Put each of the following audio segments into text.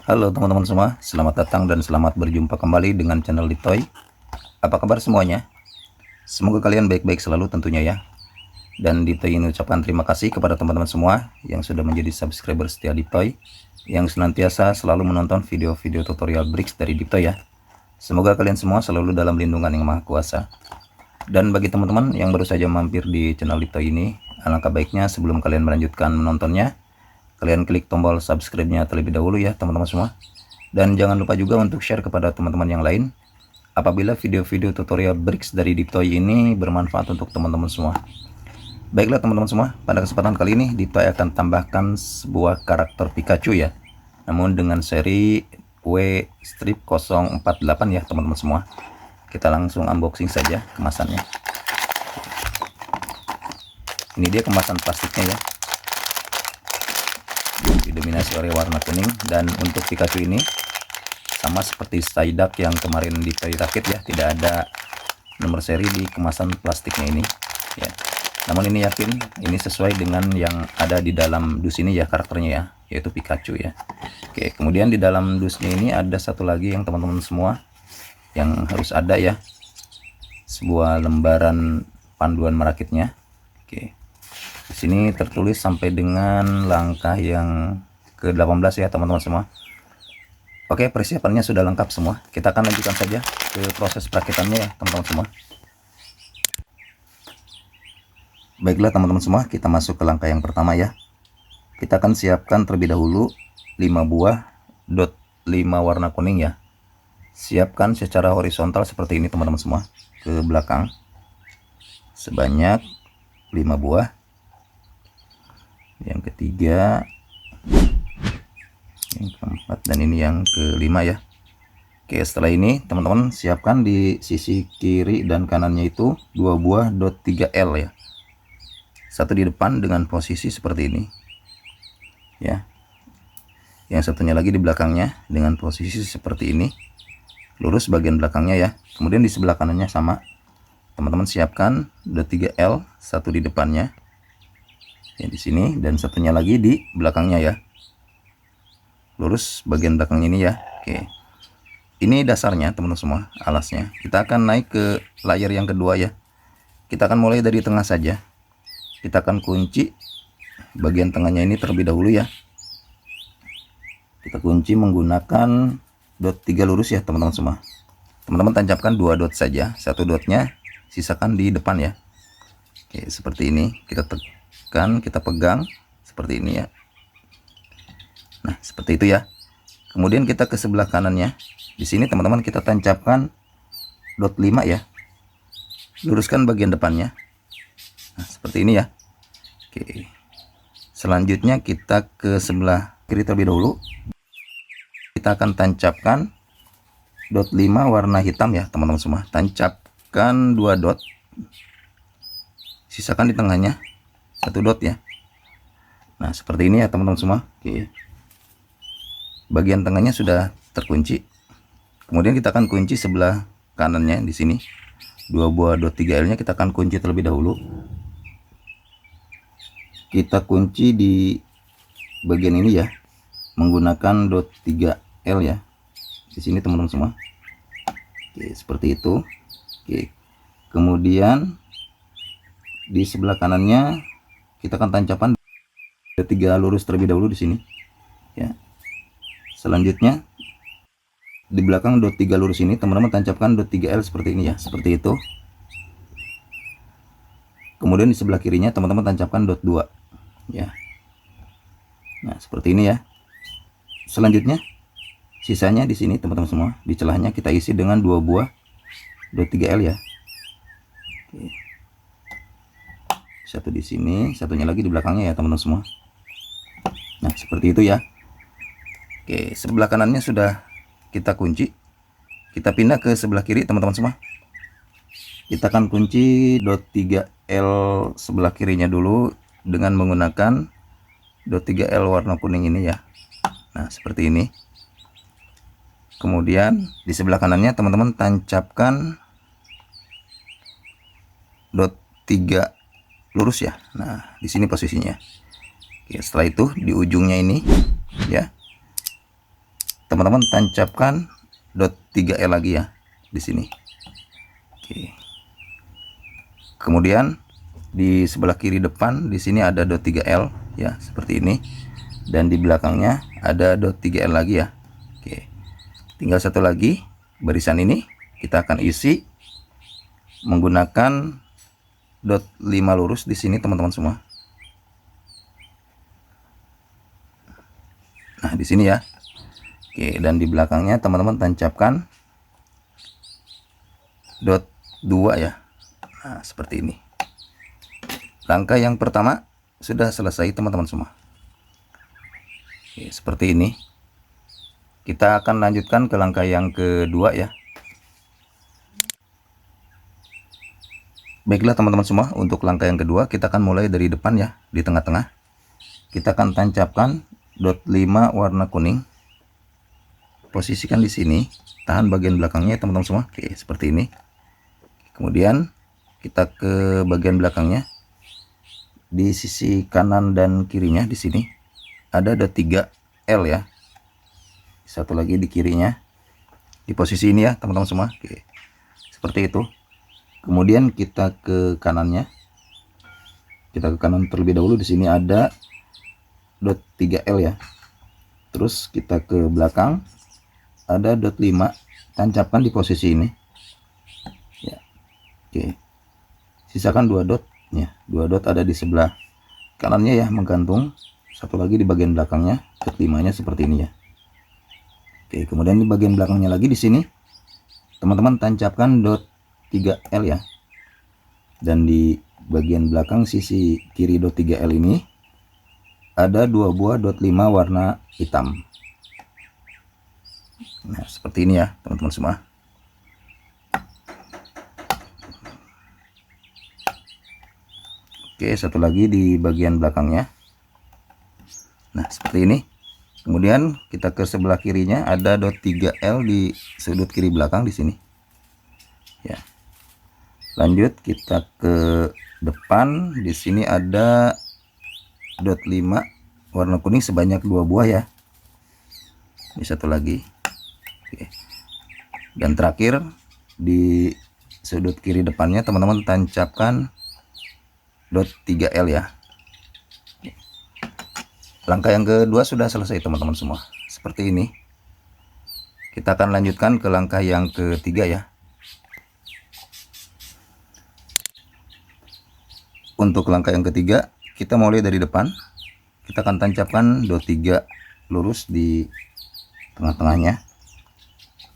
Halo teman-teman semua, selamat datang dan selamat berjumpa kembali dengan channel Litoy. Apa kabar semuanya? Semoga kalian baik-baik selalu tentunya ya. Dan Litoy ini ucapkan terima kasih kepada teman-teman semua yang sudah menjadi subscriber setia Litoy, yang senantiasa selalu menonton video-video tutorial Bricks dari Litoy ya. Semoga kalian semua selalu dalam lindungan yang maha kuasa. Dan bagi teman-teman yang baru saja mampir di channel Litoy ini, alangkah baiknya sebelum kalian melanjutkan menontonnya, kalian klik tombol subscribe-nya terlebih dahulu ya teman-teman semua. Dan jangan lupa juga untuk share kepada teman-teman yang lain apabila video-video tutorial Bricks dari Diptoy ini bermanfaat untuk teman-teman semua. Baiklah teman-teman semua, pada kesempatan kali ini Diptoy akan tambahkan sebuah karakter Pikachu ya, namun dengan seri W-048 ya teman-teman semua. Kita langsung unboxing saja kemasannya. Ini dia kemasan plastiknya ya, didominasi oleh warna kuning. Dan untuk Pikachu ini sama seperti Psyduck yang kemarin di Toy Rakit ya, tidak ada nomor seri di kemasan plastiknya ini ya. Namun ini yakin ini sesuai dengan yang ada di dalam dus ini ya, karakternya ya, yaitu Pikachu ya. Oke, kemudian di dalam dusnya ini ada satu lagi yang teman-teman semua yang harus ada ya, sebuah lembaran panduan merakitnya. Oke, di sini tertulis sampai dengan langkah yang ke-18 ya teman-teman semua. Oke, persiapannya sudah lengkap semua. Kita akan lanjutkan saja ke proses perakitannya ya teman-teman semua. Baiklah teman-teman semua, kita masuk ke langkah yang pertama ya. Kita akan siapkan terlebih dahulu 5 buah dot 5 warna kuning ya. Siapkan secara horizontal seperti ini teman-teman semua, ke belakang sebanyak 5 buah. Yang ketiga, yang keempat, dan ini yang kelima ya. Oke, setelah ini teman-teman siapkan di sisi kiri dan kanannya itu 2 buah dot 3L ya. Satu di depan dengan posisi seperti ini ya, yang satunya lagi di belakangnya dengan posisi seperti ini, lurus bagian belakangnya ya. Kemudian di sebelah kanannya sama, teman-teman siapkan dot 3L, satu di depannya ya di sini, dan satunya lagi di belakangnya ya, lurus bagian belakang ini ya. Oke, ini dasarnya teman-teman semua, alasnya. Kita akan naik ke layer yang kedua ya. Kita akan mulai dari tengah saja. Kita akan kunci bagian tengahnya ini terlebih dahulu ya. Kita kunci menggunakan dot 3 lurus ya teman-teman semua. Teman-teman tancapkan 2 dot saja, satu dotnya sisakan di depan ya. Oke, seperti ini. Kita tekan, kita pegang seperti ini ya. Nah, seperti itu ya. Kemudian kita ke sebelah kanannya. Di sini teman-teman kita tancapkan dot 5 ya. Luruskan bagian depannya. Nah, seperti ini ya. Oke. Selanjutnya kita ke sebelah kiri terlebih dahulu. Kita akan tancapkan dot 5 warna hitam ya, teman-teman semua. Tancapkan 2 dot. Sisakan di tengahnya 1 dot ya. Nah, seperti ini ya, teman-teman semua. Oke. Bagian tengahnya sudah terkunci. Kemudian kita akan kunci sebelah kanannya di sini. 2 buah dot 3L-nya kita akan kunci terlebih dahulu. Kita kunci di bagian ini ya, menggunakan dot 3L ya. Di sini teman-teman semua. Oke, seperti itu. Oke. Kemudian di sebelah kanannya kita akan tancapkan dot 3 lurus terlebih dahulu di sini. Ya. Selanjutnya di belakang dot 3 lurus ini teman-teman tancapkan dot 3L seperti ini ya, seperti itu. Kemudian di sebelah kirinya teman-teman tancapkan dot 2 ya. Nah, seperti ini ya. Selanjutnya sisanya di sini teman-teman semua, di celahnya kita isi dengan 2 buah dot 3L ya. Oke. Satu di sini, satunya lagi di belakangnya ya teman-teman semua. Nah, seperti itu ya. Oke, sebelah kanannya sudah kita kunci. Kita pindah ke sebelah kiri teman-teman semua. Kita akan kunci dot 3L sebelah kirinya dulu dengan menggunakan dot 3L warna kuning ini ya. Nah, seperti ini. Kemudian di sebelah kanannya teman-teman tancapkan dot 3 lurus ya. Nah, di sini posisinya. Oke, setelah itu di ujungnya ini ya, teman-teman tancapkan dot 3L lagi ya di sini. Oke. Kemudian di sebelah kiri depan di sini ada dot 3L ya, seperti ini. Dan di belakangnya ada dot 3L lagi ya. Oke. Tinggal satu lagi, barisan ini kita akan isi menggunakan dot 5 lurus di sini teman-teman semua. Nah, di sini ya. Oke, dan di belakangnya teman-teman tancapkan dot 2 ya. Nah, seperti ini. Langkah yang pertama sudah selesai teman-teman semua. Oke, seperti ini. Kita akan lanjutkan ke langkah yang kedua ya. Baiklah teman-teman semua, untuk langkah yang kedua kita akan mulai dari depan ya, di tengah-tengah. Kita akan tancapkan dot 5 warna kuning. Posisikan di sini, tahan bagian belakangnya teman-teman semua. Oke, seperti ini. Kemudian kita ke bagian belakangnya. Di sisi kanan dan kirinya di sini ada dot 3L ya. Satu lagi di kirinya. Di posisi ini ya teman-teman semua. Oke. Seperti itu. Kemudian kita ke kanannya. Kita ke kanan terlebih dahulu, di sini ada dot 3L ya. Terus kita ke belakang ada dot 5, tancapkan di posisi ini. Ya. Oke. Sisakan 2 dot. Ya, 2 dot ada di sebelah kanannya ya, menggantung. Satu lagi di bagian belakangnya, dot 5-nya seperti ini ya. Oke, kemudian di bagian belakangnya lagi di sini teman-teman tancapkan dot 3L ya. Dan di bagian belakang sisi kiri dot 3L ini ada 2 buah dot 5 warna hitam. Nah, seperti ini ya teman-teman semua. Oke, satu lagi di bagian belakangnya. Nah, seperti ini. Kemudian kita ke sebelah kirinya ada dot 3L di sudut kiri belakang di sini. Ya. Lanjut kita ke depan, di sini ada dot 5 warna kuning sebanyak 2 buah ya. Ini satu lagi. Oke. Dan terakhir di sudut kiri depannya teman-teman tancapkan dot 3L ya. Langkah yang kedua sudah selesai teman-teman semua. Seperti ini. Kita akan lanjutkan ke langkah yang ketiga ya. Untuk langkah yang ketiga kita mulai dari depan. Kita akan tancapkan dot 3 lurus di tengah-tengahnya.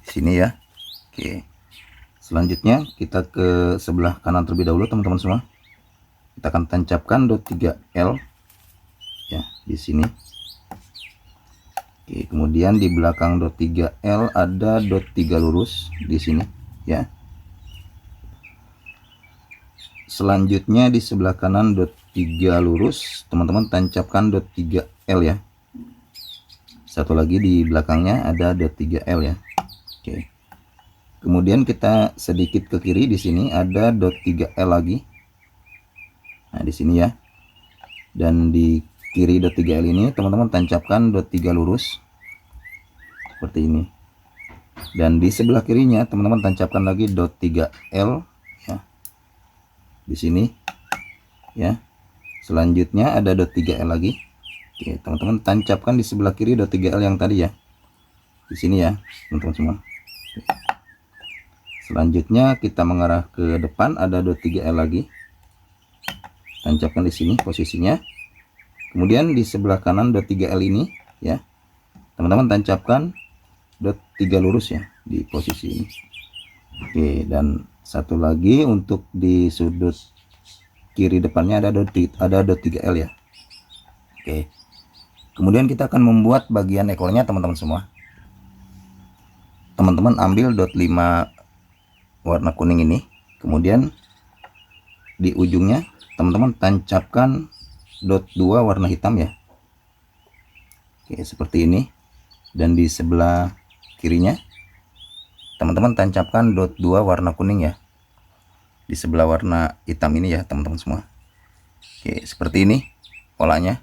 Di sini ya. Oke. Selanjutnya kita ke sebelah kanan terlebih dahulu teman-teman semua. Kita akan tancapkan dot 3L ya di sini. Oke, kemudian di belakang dot 3L ada dot 3 lurus di sini ya. Selanjutnya di sebelah kanan dot 3 lurus, teman-teman tancapkan dot 3L ya. Satu lagi di belakangnya ada dot 3L ya. Oke. Kemudian kita sedikit ke kiri, di sini ada dot 3L lagi. Nah, di sini ya. Dan di kiri dot 3L ini teman-teman tancapkan dot 3 lurus. Seperti ini. Dan di sebelah kirinya teman-teman tancapkan lagi dot 3L ya. Di sini. Ya. Selanjutnya ada dot 3L lagi. Oke, teman-teman tancapkan di sebelah kiri dot 3L yang tadi ya. Di sini ya, teman-teman semua. Selanjutnya kita mengarah ke depan, ada dot 3L lagi. Tancapkan di sini posisinya. Kemudian di sebelah kanan dot 3L ini ya. Teman-teman tancapkan dot 3 lurus ya di posisi ini. Oke, dan satu lagi untuk di sudut kiri depannya ada dot 3L ya. Oke. Kemudian kita akan membuat bagian ekornya teman-teman semua. Teman-teman ambil dot 5 warna kuning ini, kemudian di ujungnya teman-teman tancapkan dot 2 warna hitam ya. Oke, seperti ini. Dan di sebelah kirinya teman-teman tancapkan dot 2 warna kuning ya, di sebelah warna hitam ini ya teman-teman semua. Oke, seperti ini polanya.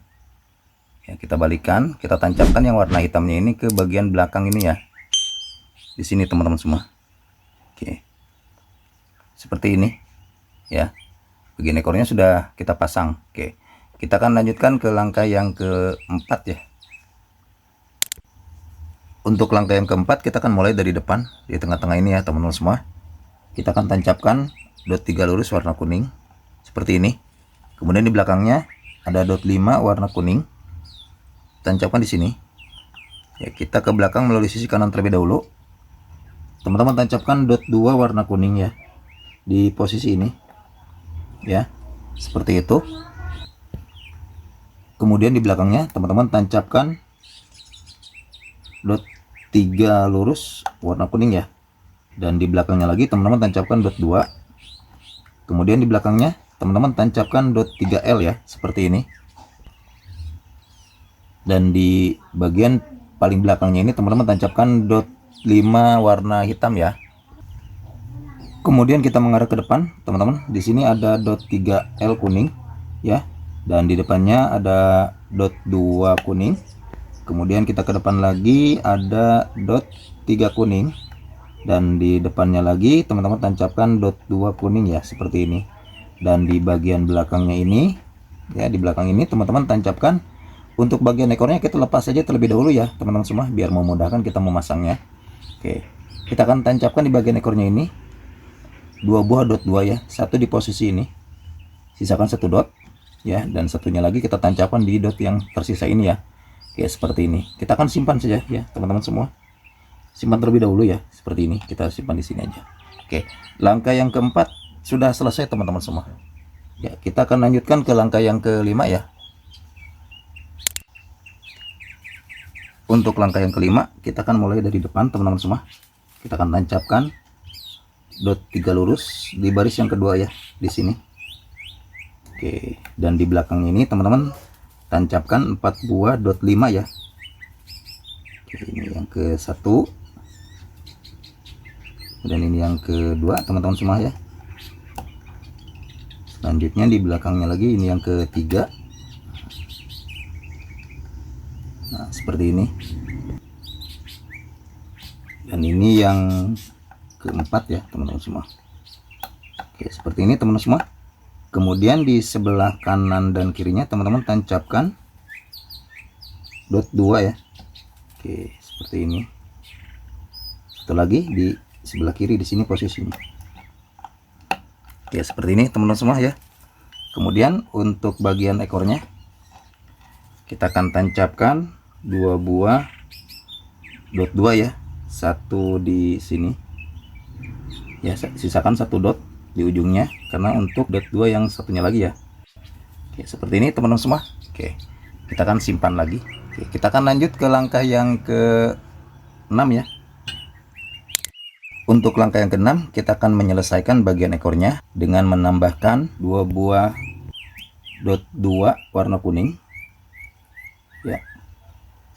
Ya, kita balikan, kita tancapkan yang warna hitamnya ini ke bagian belakang ini ya. Di sini teman-teman semua. Oke. Seperti ini ya. Bagian ekornya sudah kita pasang. Oke. Kita akan lanjutkan ke langkah yang keempat ya. Untuk langkah yang keempat kita akan mulai dari depan di tengah-tengah ini ya teman-teman semua. Kita akan tancapkan dot 3 lurus warna kuning seperti ini. Kemudian di belakangnya ada dot 5 warna kuning. Tancapkan di sini. Ya, kita ke belakang melalui sisi kanan terlebih dahulu. Teman-teman tancapkan dot 2 warna kuning ya di posisi ini. Ya, seperti itu. Kemudian di belakangnya teman-teman tancapkan dot 3 lurus warna kuning ya. Dan di belakangnya lagi teman-teman tancapkan dot 2. Kemudian di belakangnya teman-teman tancapkan dot 3L ya, seperti ini. Dan di bagian paling belakangnya ini teman-teman tancapkan dot 5 warna hitam ya. Kemudian kita mengarah ke depan, teman-teman. Di sini ada dot 3L kuning ya. Dan di depannya ada dot 2 kuning. Kemudian kita ke depan lagi ada dot 3 kuning. Dan di depannya lagi teman-teman tancapkan dot 2 kuning ya, seperti ini. Dan di bagian belakangnya ini ya, di belakang ini teman-teman tancapkan. Untuk bagian ekornya kita lepas saja terlebih dahulu ya teman-teman semua, biar memudahkan kita memasangnya. Oke, kita akan tancapkan di bagian ekornya ini 2 buah dot 2 ya, satu di posisi ini, sisakan 1 dot ya, dan satunya lagi kita tancapkan di dot yang tersisa ini ya. Oke, seperti ini. Kita akan simpan saja ya teman-teman semua, simpan terlebih dahulu ya, seperti ini. Kita simpan di sini aja. Oke, langkah yang keempat sudah selesai teman-teman semua ya. Kita akan lanjutkan ke langkah yang kelima ya. Untuk langkah yang kelima kita akan mulai dari depan teman-teman semua. Kita akan tancapkan dot 3 lurus di baris yang kedua ya, di sini. Oke, dan di belakang ini teman-teman tancapkan 4 buah dot 5 ya. Oke, ini yang ke satu, dan ini yang kedua teman-teman semua ya. Selanjutnya di belakangnya lagi ini yang ketiga. Nah, seperti ini. Dan ini yang keempat ya teman-teman semua. Oke, seperti ini teman-teman semua. Kemudian di sebelah kanan dan kirinya teman-teman tancapkan dot 2 ya. Oke, seperti ini. Satu lagi di sebelah kiri di sini posisinya. Oke, seperti ini teman-teman semua ya. Kemudian untuk bagian ekornya kita akan tancapkan 2 buah dot 2 ya, satu di sini ya, sisakan 1 dot di ujungnya karena untuk dot 2 yang satunya lagi ya. Oke, seperti ini teman-teman semua. Oke, kita akan simpan lagi. Oke, kita akan lanjut ke langkah yang ke-6 ya. Untuk langkah yang ke-6 kita akan menyelesaikan bagian ekornya dengan menambahkan 2 buah dot 2 warna kuning ya,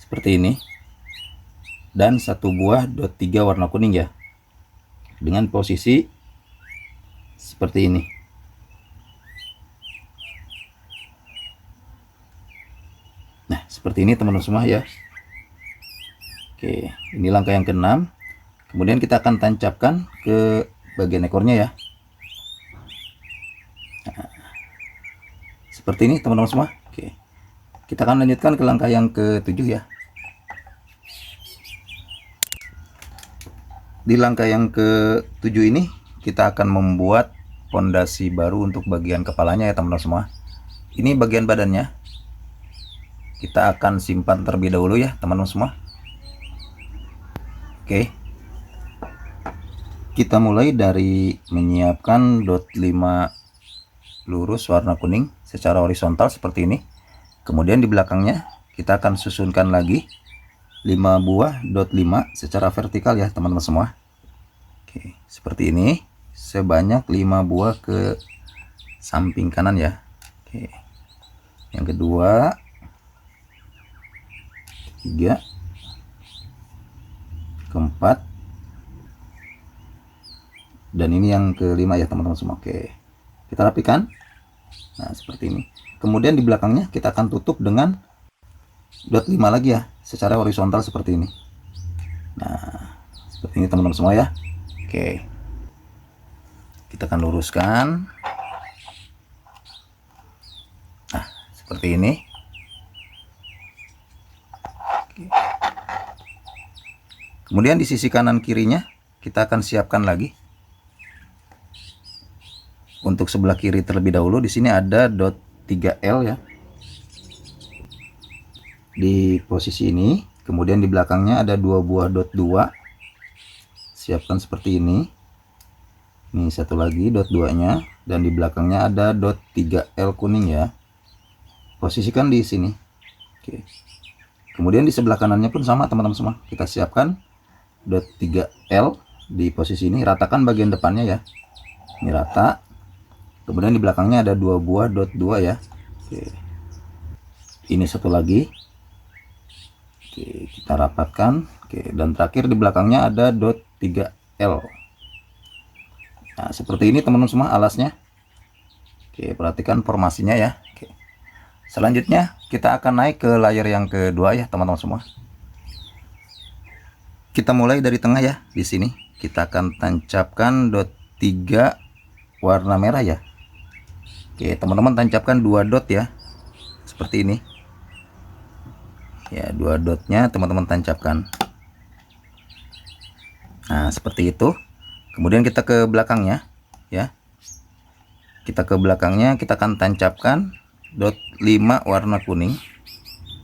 seperti ini, dan 1 buah dot 3 warna kuning ya, dengan posisi seperti ini. Nah, seperti ini teman-teman semua ya. Oke, ini langkah yang ke-6. Kemudian kita akan tancapkan ke bagian ekornya ya. Nah, seperti ini teman-teman semua. Oke, kita akan lanjutkan ke langkah yang ke-7 ya. Di langkah yang ke-7 ini kita akan membuat pondasi baru untuk bagian kepalanya ya teman-teman semua. Ini bagian badannya. Kita akan simpan terlebih dahulu ya teman-teman semua. Oke. Kita mulai dari menyiapkan dot 5 lurus warna kuning secara horizontal seperti ini. Kemudian di belakangnya kita akan susunkan lagi 5 buah dot 5 secara vertikal ya teman-teman semua. Oke, seperti ini, sebanyak 5 buah ke samping kanan ya. Oke, yang kedua, 3, keempat, dan ini yang kelima ya teman-teman semua. Oke, kita rapikan. Nah, seperti ini. Kemudian di belakangnya kita akan tutup dengan dot 5 lagi ya, secara horizontal seperti ini. Nah, seperti ini teman-teman semua ya. Oke, kita akan luruskan. Nah, seperti ini. Oke. Kemudian di sisi kanan kirinya kita akan siapkan lagi. Untuk sebelah kiri terlebih dahulu, di sini ada dot 3L ya. Di posisi ini, kemudian di belakangnya ada 2 buah dot 2. Siapkan seperti ini. Ini satu lagi dot 2-nya, dan di belakangnya ada dot 3L kuning ya. Posisikan di sini. Oke. Kemudian di sebelah kanannya pun sama teman-teman semua. Kita siapkan dot 3L di posisi ini, ratakan bagian depannya ya. Ini rata. Kemudian di belakangnya ada 2 buah dot 2 ya. Oke. Ini satu lagi. Oke, kita rapatkan. Oke, dan terakhir di belakangnya ada dot 3L. Nah, seperti ini teman-teman semua alasnya. Oke, perhatikan formasinya ya. Oke. Selanjutnya kita akan naik ke layer yang kedua ya teman-teman semua. Kita mulai dari tengah ya. Di sini kita akan tancapkan dot 3 warna merah ya. Oke, teman-teman tancapkan 2 dot ya. Seperti ini. Ya, 2 dotnya teman-teman tancapkan. Nah, seperti itu. Kemudian kita ke belakangnya ya. Kita ke belakangnya, kita akan tancapkan dot 5 warna kuning.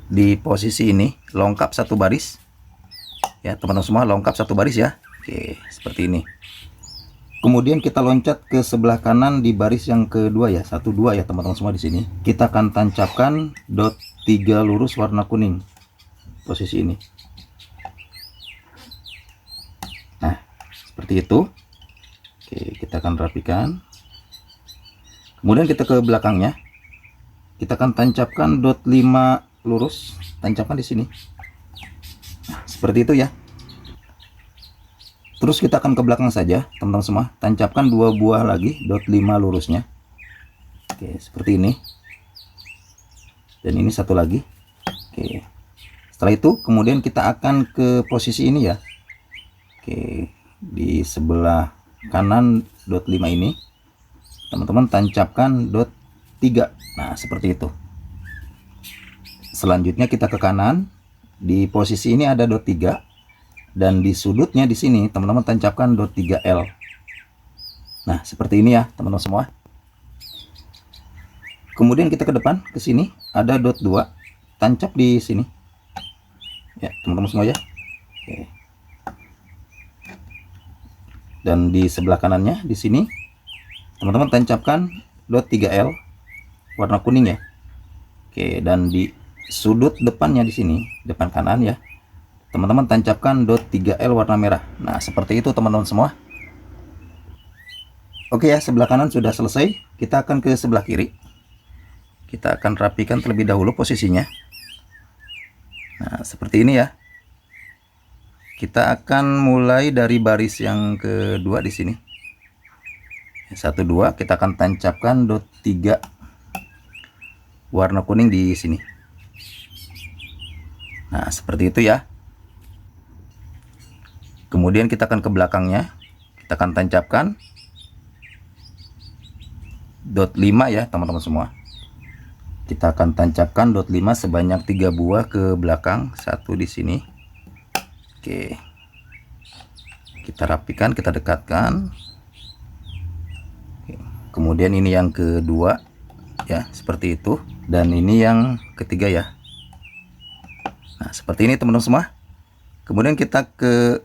Di posisi ini lengkap satu baris. Ya, teman-teman semua lengkap satu baris ya. Oke, seperti ini. Kemudian kita loncat ke sebelah kanan di baris yang kedua ya, 1 2 ya teman-teman semua di sini. Kita akan tancapkan dot 3 lurus warna kuning. Posisi ini. Nah, seperti itu. Oke, kita akan rapikan. Kemudian kita ke belakangnya. Kita akan tancapkan dot 5 lurus, tancapkan di sini. Nah, seperti itu ya. Terus kita akan ke belakang saja teman-teman semua, tancapkan 2 buah lagi dot 5 lurusnya. Oke, seperti ini. Dan ini satu lagi. Oke. Setelah itu kemudian kita akan ke posisi ini ya. Oke, di sebelah kanan dot 5 ini teman-teman tancapkan dot 3. Nah, seperti itu. Selanjutnya kita ke kanan. Di posisi ini ada dot 3. Dan di sudutnya di sini teman-teman tancapkan dot 3L. Nah, seperti ini ya teman-teman semua. Kemudian kita ke depan ke sini ada dot 2, tancap di sini. Ya, teman-teman semua ya. Oke. Dan di sebelah kanannya di sini teman-teman tancapkan dot 3L warna kuning ya. Oke, dan di sudut depannya di sini, depan kanan ya. Teman-teman tancapkan dot 3L warna merah. Nah, seperti itu teman-teman semua. Oke ya, sebelah kanan sudah selesai. Kita akan ke sebelah kiri. Kita akan rapikan terlebih dahulu posisinya. Nah, seperti ini ya. Kita akan mulai dari baris yang kedua di sini. 1 2, kita akan tancapkan dot 3 warna kuning di sini. Nah, seperti itu ya. Kemudian kita akan ke belakangnya, kita akan tancapkan dot 5 ya teman-teman semua. Kita akan tancapkan dot 5 sebanyak 3 buah ke belakang, 1 di sini. Oke, kita rapikan, kita dekatkan. Oke. Kemudian ini yang kedua ya, seperti itu. Dan ini yang ketiga ya. Nah, seperti ini teman-teman semua. Kemudian kita ke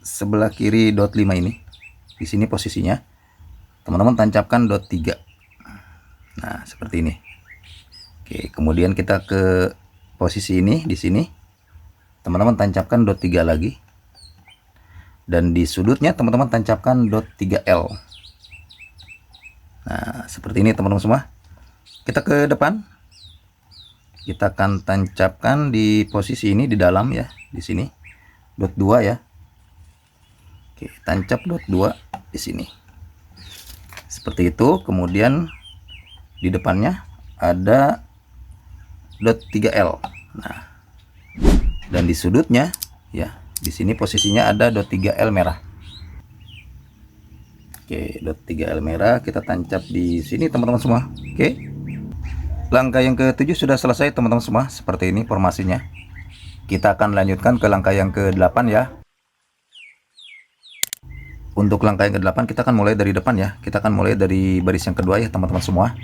sebelah kiri dot 5 ini. Di sini posisinya. Teman-teman tancapkan dot 3. Nah, seperti ini. Oke, kemudian kita ke posisi ini di sini. Teman-teman tancapkan dot 3 lagi. Dan di sudutnya teman-teman tancapkan dot 3L. Nah, seperti ini teman-teman semua. Kita ke depan. Kita akan tancapkan di posisi ini di dalam ya, di sini. Dot 2 ya. Oke, tancap dot 2 di sini. Seperti itu. Kemudian di depannya ada dot 3L. Nah, dan di sudutnya ya, di sini posisinya ada dot 3L merah. Oke, dot 3L merah kita tancap di sini teman-teman semua. Oke. Langkah yang ke-7 sudah selesai teman-teman semua. Seperti ini formasinya. Kita akan lanjutkan ke langkah yang ke-8 ya. Untuk langkah yang ke-8 kita akan mulai dari depan ya. Kita akan mulai dari baris yang kedua ya teman-teman semua.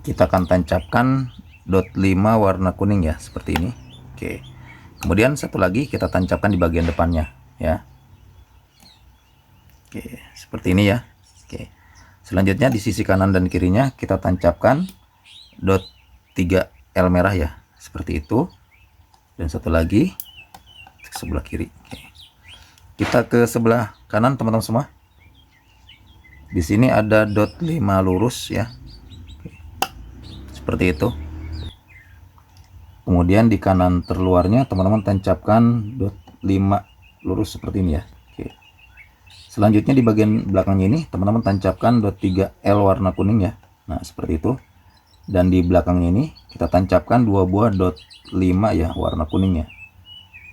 Kita akan tancapkan dot 5 warna kuning ya, seperti ini. Oke. Kemudian satu lagi kita tancapkan di bagian depannya ya. Oke, seperti ini ya. Oke. Selanjutnya di sisi kanan dan kirinya kita tancapkan dot 3L merah ya, seperti itu. Dan satu lagi ke sebelah kiri. Oke. Kita ke sebelah kanan teman-teman semua. Di sini ada dot 5 lurus ya. Oke. Seperti itu. Kemudian di kanan terluarnya teman-teman tancapkan dot 5 lurus seperti ini ya. Oke. Selanjutnya di bagian belakangnya ini teman-teman tancapkan dot 3L warna kuning ya. Nah, seperti itu. Dan di belakangnya ini kita tancapkan 2 buah dot 5 ya warna kuning ya.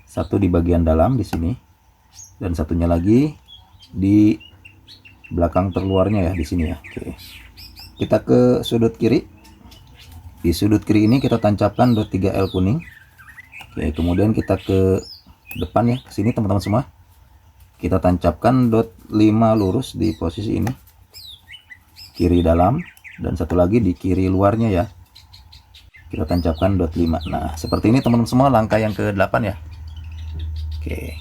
Satu di bagian dalam di sini dan satunya lagi di belakang terluarnya ya, di sini ya. Oke. Kita ke sudut kiri. Di sudut kiri ini kita tancapkan dot 3L kuning. Oke, kemudian kita ke depan ya, ke sini teman-teman semua. Kita tancapkan dot 5 lurus di posisi ini, kiri dalam, dan satu lagi di kiri luarnya ya. Kita tancapkan dot 5. Nah, seperti ini teman-teman semua langkah yang ke-8 ya. Oke.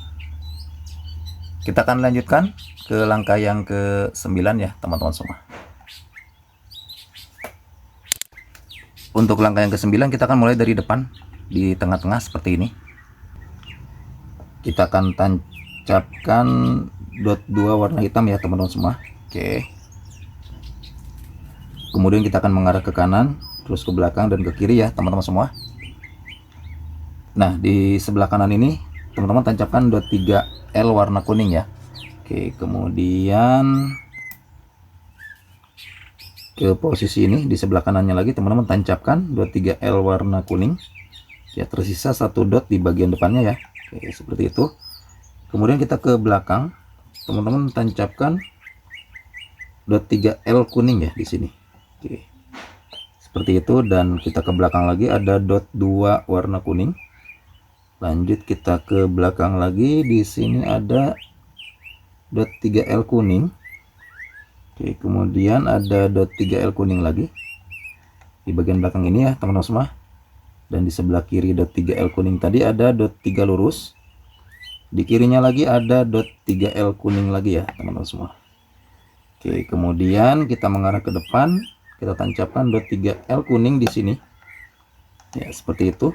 Kita akan lanjutkan ke langkah yang ke-9 ya, teman-teman semua. Untuk langkah yang ke-9 kita akan mulai dari depan, di tengah-tengah seperti ini. Kita akan tancapkan dot 2 warna hitam ya teman-teman semua. Oke. Kemudian kita akan mengarah ke kanan, terus ke belakang dan ke kiri ya teman-teman semua. Nah, di sebelah kanan ini teman-teman tancapkan dot 3L warna kuning ya. Oke, kemudian ke posisi ini di sebelah kanannya lagi teman-teman tancapkan dot 3L warna kuning. Ya, tersisa satu dot di bagian depannya ya. Oke, seperti itu. Kemudian kita ke belakang, teman-teman tancapkan dot 3L kuning ya di sini. Oke. Seperti itu, dan kita ke belakang lagi ada dot 2 warna kuning. Lanjut kita ke belakang lagi, di sini ada dot 3L kuning. Oke, kemudian ada dot 3L kuning lagi di bagian belakang ini ya teman-teman semua. Dan di sebelah kiri dot 3L kuning tadi ada dot 3 lurus. Di kirinya lagi ada dot 3L kuning lagi ya teman-teman semua. Oke, kemudian kita mengarah ke depan, kita tancapkan dot 3L kuning di sini. Ya, seperti itu.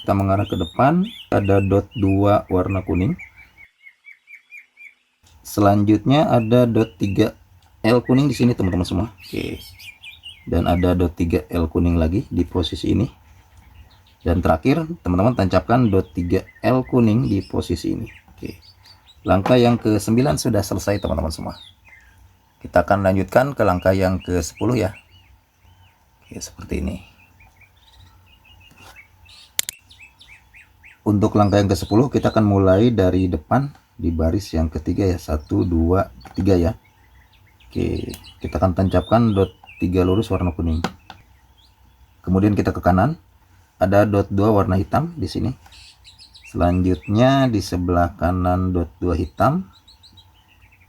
Kita mengarah ke depan, ada dot 2 warna kuning. Selanjutnya ada dot 3L kuning di sini teman-teman semua. Oke. Dan ada dot 3L kuning lagi di posisi ini. Dan terakhir teman-teman tancapkan dot 3L kuning di posisi ini. Oke. Langkah yang ke-9 sudah selesai teman-teman semua. Kita akan lanjutkan ke langkah yang ke-10 ya. Oke, seperti ini. Untuk langkah yang ke-10 kita akan mulai dari depan di baris yang ketiga ya. 1, 2, 3 ya. Oke, kita akan tancapkan dot 3 lurus warna kuning. Kemudian kita ke kanan. Ada dot 2 warna hitam di sini. Selanjutnya di sebelah kanan dot 2 hitam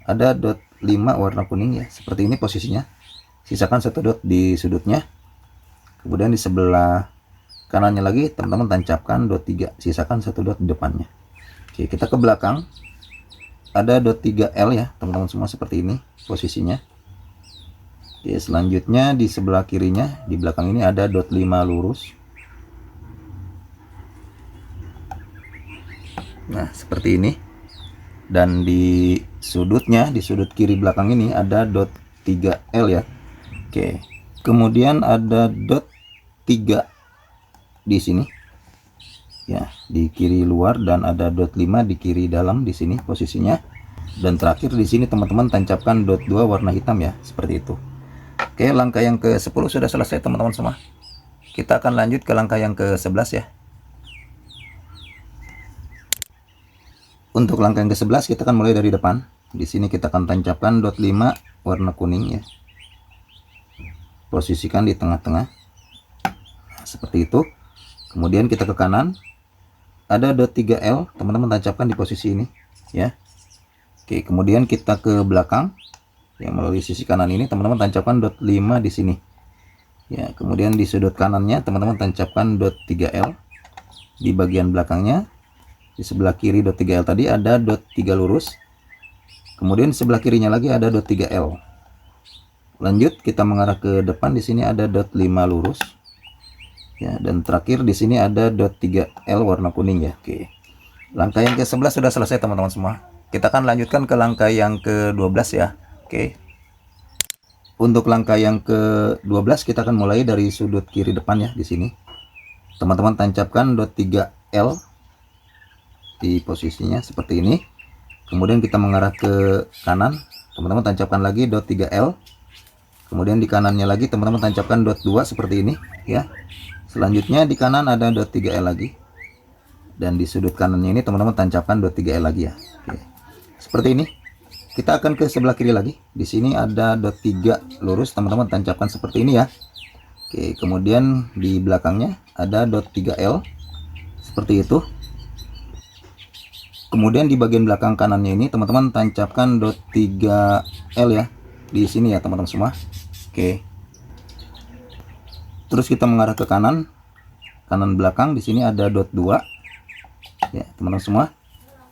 ada dot 5 warna kuning ya. Seperti ini posisinya. Sisakan satu dot di sudutnya. Kemudian di sebelah kanannya lagi teman-teman tancapkan dot 3. Sisakan satu dot di depannya. Oke, kita ke belakang. Ada dot 3L ya teman-teman semua, seperti ini posisinya. Oke, selanjutnya di sebelah kirinya di belakang ini ada dot 5 lurus. Nah, seperti ini. Dan di sudutnya, di sudut kiri belakang ini ada dot 3L ya. Oke. Kemudian ada dot 3 di sini. Ya, di kiri luar, dan ada dot 5 di kiri dalam di sini posisinya. Dan terakhir di sini teman-teman tancapkan dot 2 warna hitam ya, seperti itu. Oke, langkah yang ke-10 sudah selesai teman-teman semua. Kita akan lanjut ke langkah yang ke-11 ya. Untuk langkah yang ke-11 kita akan mulai dari depan. Di sini kita akan tancapkan dot 5 warna kuning ya. Posisikan di tengah-tengah. Nah, seperti itu. Kemudian kita ke kanan. Ada dot 3L, teman-teman tancapkan di posisi ini ya. Oke, kemudian kita ke belakang. Yang melalui sisi kanan ini teman-teman tancapkan dot 5 di sini. Ya, kemudian di sudut kanannya teman-teman tancapkan dot 3L. Di bagian belakangnya di sebelah kiri dot 3L tadi ada dot 3 lurus. Kemudian di sebelah kirinya lagi ada dot 3L. Lanjut kita mengarah ke depan, di sini ada dot 5 lurus. Ya, dan terakhir di sini ada dot 3L warna kuning ya. Oke. Langkah yang ke-11 sudah selesai teman-teman semua. Kita akan lanjutkan ke langkah yang ke-12 ya. Oke. Untuk langkah yang ke-12 kita akan mulai dari sudut kiri depan ya di sini. Teman-teman tancapkan dot 3L di posisinya seperti ini. Kemudian kita mengarah ke kanan, teman-teman tancapkan lagi dot 3L. Kemudian di kanannya lagi teman-teman tancapkan dot 2 seperti ini ya. Selanjutnya di kanan ada dot 3L lagi. Dan di sudut kanannya ini teman-teman tancapkan dot 3L lagi ya. Oke. Seperti ini. Kita akan ke sebelah kiri lagi. Di sini ada dot 3 lurus, teman-teman tancapkan seperti ini ya. Oke, kemudian di belakangnya ada dot 3L seperti itu. Kemudian di bagian belakang kanannya ini teman-teman tancapkan dot 3L ya. Di sini ya teman-teman semua. Oke. Terus kita mengarah ke kanan. Kanan belakang di sini ada dot 2. Ya, teman-teman semua.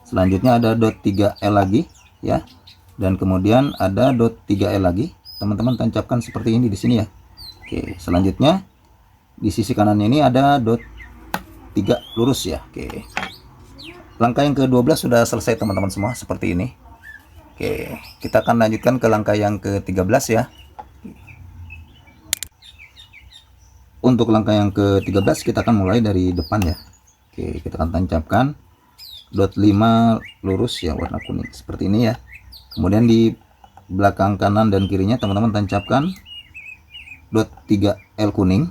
Selanjutnya ada dot 3L lagi ya. Dan kemudian ada dot 3L lagi. Teman-teman tancapkan seperti ini di sini ya. Oke, selanjutnya di sisi kanannya ini ada dot 3 lurus ya. Oke. Langkah yang ke-12 sudah selesai teman-teman semua seperti ini. Oke, kita akan lanjutkan ke langkah yang ke-13 ya. Untuk langkah yang ke-13 kita akan mulai dari depan ya. Oke, kita akan tancapkan dot 5 lurus ya warna kuning seperti ini ya. Kemudian di belakang kanan dan kirinya teman-teman tancapkan dot 3L kuning.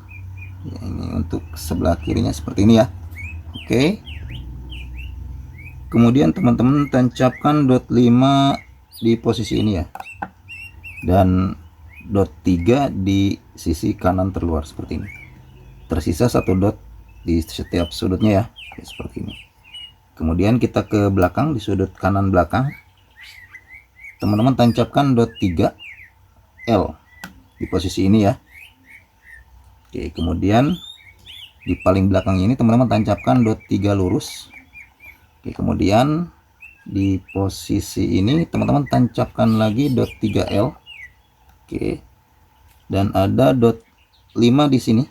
Ya, ini untuk sebelah kirinya seperti ini ya. Oke. Kemudian teman-teman tancapkan dot 5 di posisi ini ya. Dan dot 3 di sisi kanan terluar seperti ini. Tersisa satu dot di setiap sudutnya ya. Oke, seperti ini. Kemudian kita ke belakang, di sudut kanan belakang. Teman-teman tancapkan dot 3L di posisi ini ya. Oke, kemudian di paling belakang ini teman-teman tancapkan dot 3 lurus. Oke, kemudian di posisi ini teman-teman tancapkan lagi dot 3L. Oke. Dan ada dot 5 di sini.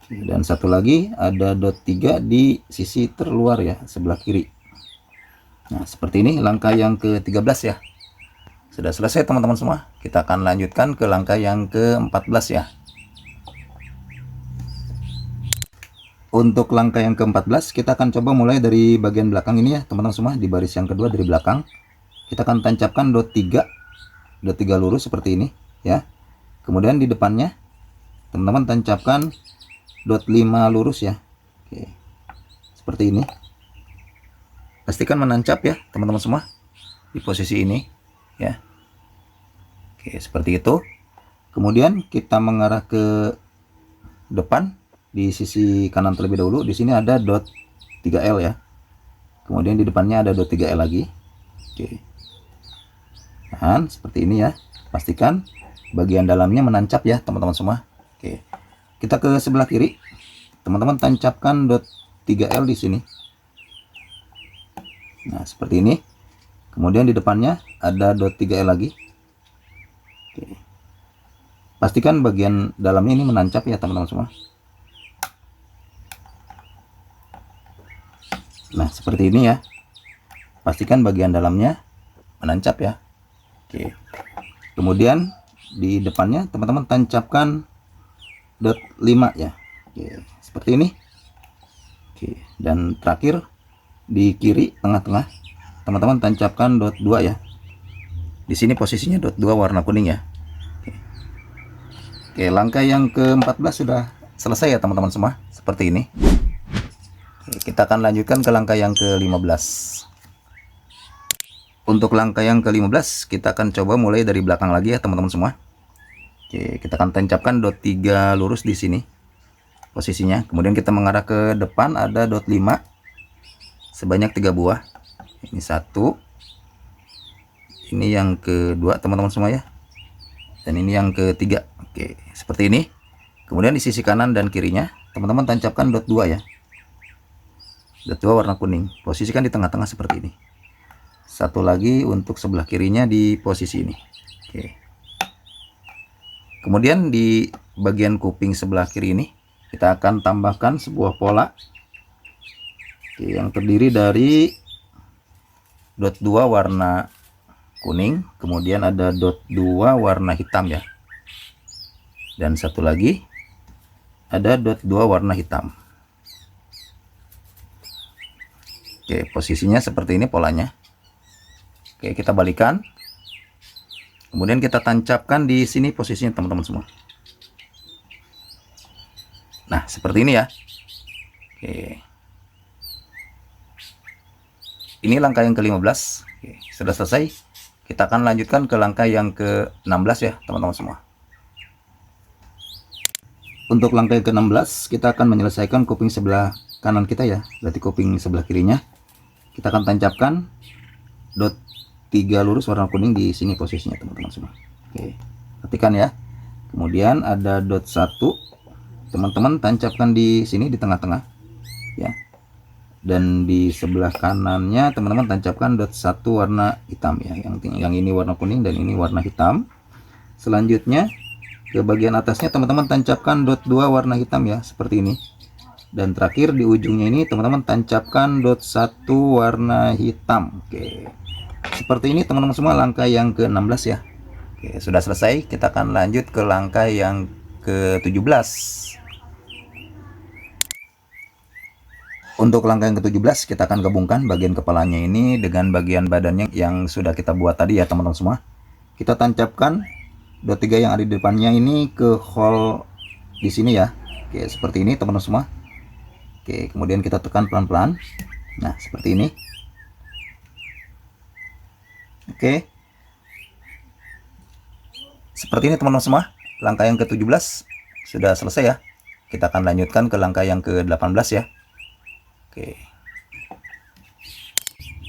Oke, dan satu lagi ada dot 3 di sisi terluar ya, sebelah kiri. Nah, seperti ini langkah yang ke-13 ya. Sudah selesai teman-teman semua. Kita akan lanjutkan ke langkah yang ke-14 ya. Untuk langkah yang ke-14 kita akan coba mulai dari bagian belakang ini ya teman-teman semua. Di baris yang kedua dari belakang kita akan tancapkan dot 3 lurus seperti ini ya. Kemudian di depannya teman-teman tancapkan dot 5 lurus ya. Oke, seperti ini. Pastikan menancap ya teman-teman semua di posisi ini ya. Oke, seperti itu. Kemudian kita mengarah ke depan. Di sisi kanan terlebih dahulu, di sini ada dot 3L ya. Kemudian di depannya ada dot 3L lagi. Oke. Nah, seperti ini ya. Pastikan bagian dalamnya menancap ya, teman-teman semua. Oke. Kita ke sebelah kiri. Teman-teman tancapkan dot 3L di sini. Nah, seperti ini. Kemudian di depannya ada dot 3L lagi. Oke. Pastikan bagian dalamnya ini menancap ya, teman-teman semua. Nah, seperti ini ya. Pastikan bagian dalamnya menancap ya. Oke. Kemudian di depannya teman-teman tancapkan dot 5 ya. Oke, seperti ini. Oke, dan terakhir di kiri tengah-tengah teman-teman tancapkan dot 2 ya. Di sini posisinya dot 2 warna kuning ya. Oke. Oke, langkah yang ke-14 sudah selesai ya teman-teman semua, seperti ini. Oke, kita akan lanjutkan ke langkah yang ke-15. Untuk langkah yang ke-15 kita akan coba mulai dari belakang lagi ya teman-teman semua. Oke, kita akan tancapkan dot 3 lurus di sini posisinya. Kemudian kita mengarah ke depan, ada dot 5 sebanyak 3 buah. Ini satu, ini yang kedua teman-teman semua ya, dan ini yang ketiga. Oke, seperti ini. Kemudian di sisi kanan dan kirinya teman-teman tancapkan dot 2 ya, dot 2 warna kuning, posisikan di tengah-tengah seperti ini. Satu lagi untuk sebelah kirinya di posisi ini. Oke, kemudian di bagian kuping sebelah kiri ini kita akan tambahkan sebuah pola. Oke, yang terdiri dari dot 2 warna kuning, kemudian ada dot 2 warna hitam ya, dan satu lagi ada dot 2 warna hitam. Oke, posisinya seperti ini polanya. Oke, kita balikan, kemudian kita tancapkan di sini posisinya teman-teman semua. Nah, seperti ini ya. Oke, ini langkah yang ke-15. Oke, sudah selesai. Kita akan lanjutkan ke langkah yang ke-16 ya teman-teman semua. Untuk langkah yang ke-16 kita akan menyelesaikan kuping sebelah kanan kita ya, berarti kuping sebelah kirinya kita akan tancapkan dot 3 lurus warna kuning di sini posisinya teman-teman semua. Oke, perhatikan ya. Kemudian ada dot 1, teman-teman tancapkan di sini di tengah-tengah ya, dan di sebelah kanannya teman-teman tancapkan dot 1 warna hitam ya, yang ini warna kuning dan ini warna hitam. Selanjutnya ke bagian atasnya teman-teman tancapkan dot 2 warna hitam ya, seperti ini. Dan terakhir di ujungnya ini teman-teman tancapkan dot 1 warna hitam. Oke, seperti ini teman-teman semua langkah yang ke-16 ya. Oke, sudah selesai. Kita akan lanjut ke langkah yang ke-17. Untuk langkah yang ke-17 kita akan gabungkan bagian kepalanya ini dengan bagian badannya yang sudah kita buat tadi ya teman-teman semua. Kita tancapkan dot 3 yang ada di depannya ini ke hole di sini ya. Oke, seperti ini teman-teman semua. Oke, kemudian kita tekan pelan-pelan. Nah, seperti ini. Oke, seperti ini teman-teman semua. Langkah yang ke-17 sudah selesai ya. Kita akan lanjutkan ke langkah yang ke-18 ya. Oke,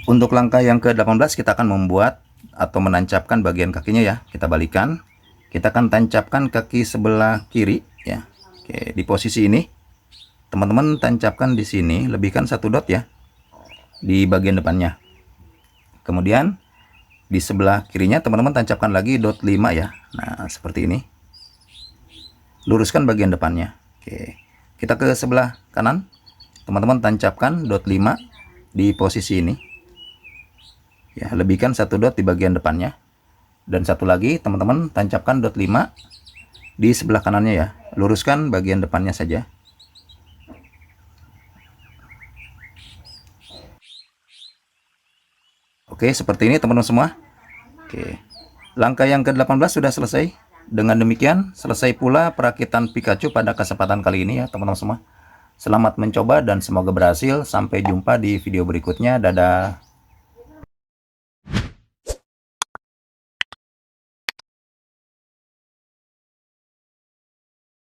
untuk langkah yang ke-18 kita akan membuat atau menancapkan bagian kakinya ya. Kita balikan, kita akan tancapkan kaki sebelah kiri ya. Oke, di posisi ini teman-teman tancapkan di sini, lebihkan 1 dot ya di bagian depannya. Kemudian di sebelah kirinya teman-teman tancapkan lagi dot 5 ya. Nah, seperti ini. Luruskan bagian depannya. Oke, kita ke sebelah kanan, teman-teman tancapkan dot 5 di posisi ini ya, lebihkan 1 dot di bagian depannya. Dan satu lagi teman-teman tancapkan dot 5 di sebelah kanannya ya, luruskan bagian depannya saja. Oke, seperti ini teman-teman semua. Oke, langkah yang ke-18 sudah selesai. Dengan demikian selesai pula perakitan Pikachu pada kesempatan kali ini ya teman-teman semua. Selamat mencoba dan semoga berhasil. Sampai jumpa di video berikutnya. Dadah.